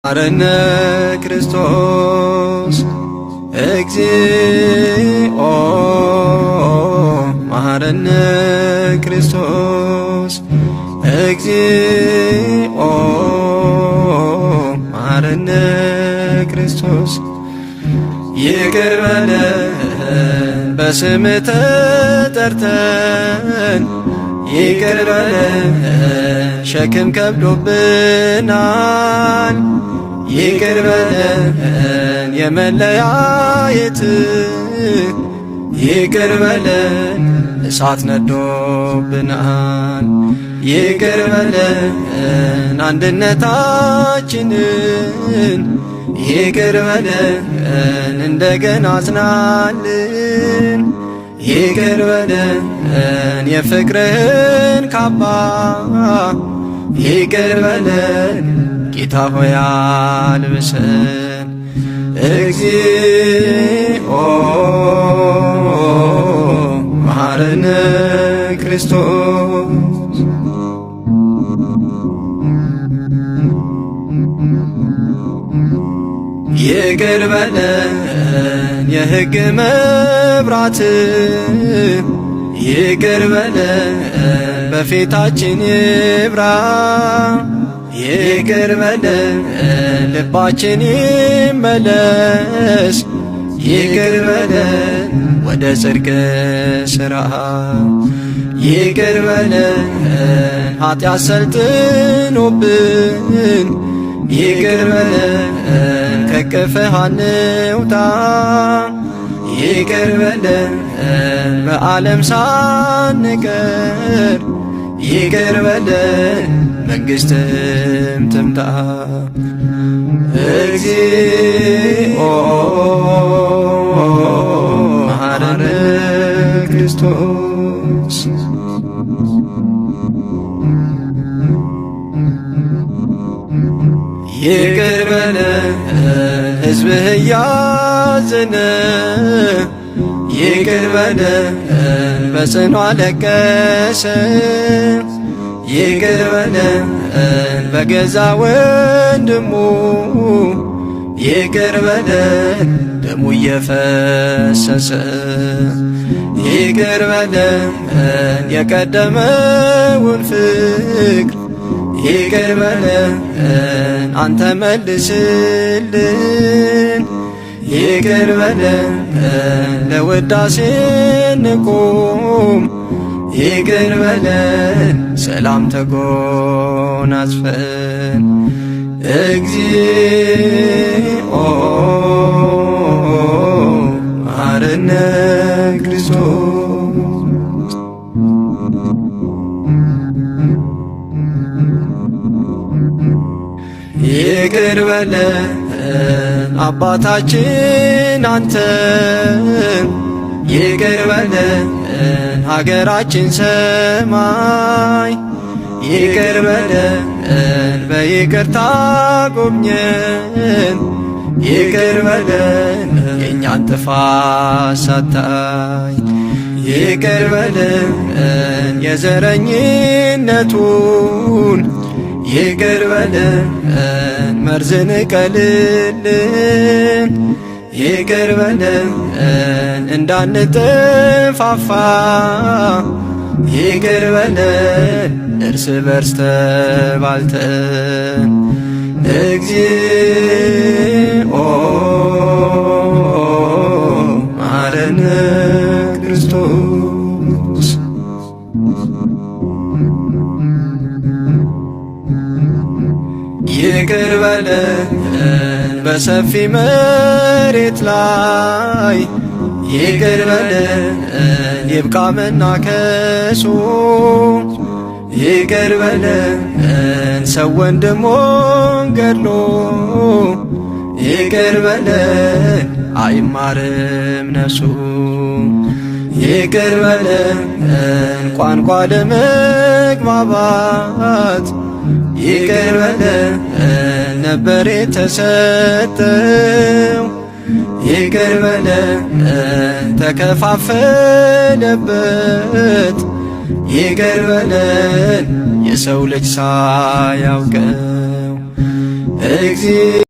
ማረነ ክርስቶስ እግዚኦ ማረነ ክርስቶስ እግዚኦ ማረነ ክርስቶስ ይቅር በለን በስምህ ተጠርተን ይቅር በለን ሸክም ከብዶብናል ይቅር በለን የመለያየት ይቅር በለን እሳት ነዶብናል ይቅር በለን አንድነታችንን ይቅር በለን እንደገና አጽናልን ይቅር በለን የፍቅርህን ካባ ይቅር በለን ጌታ ሆይ አልብሰን እግዚኦ መሐረነ ክርስቶስ ይቅር በለን የሕግ መብራት ይቅር በለን በፊታችን ይብራ ይቅር በለን ልባችን ይመለስ ይቅር በለን ወደ ጽድቅ ሥራ ይቅር በለን ኃጢአት ሰልጥኖብን ይቅር በለን ከቅፍህ አንውጣ ይቅር በለን በዓለም ሳንቀር ይቅር በለን መንግሥትም ትምጣ እግዚኦ መሐረነ ክርስቶስ ይቅር በለን ሕዝብህ እያዘነ ይቅር በለን በጽኑ አለቀሰ ይቅር በለን በገዛ ወንድሙ ይቅር በለን ደሙ እየፈሰሰ ይቅር በለን የቀደመውን ፍቅር ይቅር በለን አንተ መልስልን ይቅር በለን ለውዳሴ እንቁም ይቅር በለን ሰላም ተጎናጽፈን እግዚኦ መሐረነ ክርስቶስ ይቅር በለን አባታችን አንተ ይቅር በለን ሀገራችን ሰማይ ይቅር በለን በይቅርታ ጎብኘን ይቅር በለን የእኛን ጥፋት ሳታይ ይቅር በለን የዘረኝነቱን ይቅር በለን መርዝን ቀልልን ይቅር በለን እንዳንጠፋፋ ይቅር በለን እርስ በርስ ተባልተን እግዚኦ መሐረነ ክርስቶስ ይቅር በለን በሰፊ መሬት ላይ ይቅር በለን ይብቃ መናከሱ ይቅር በለን ሰው ወንድሙን ገድሎ ይቅር በለን አይማርም ነፍሱ ይቅር በለን ቋንቋ ለመግባባት ይቅር በለን ነበር የተሰጠው ይቅር በለን ተከፋፈለበት ይቅር በለን የሰው ልጅ ሳያውቀው እግዚእ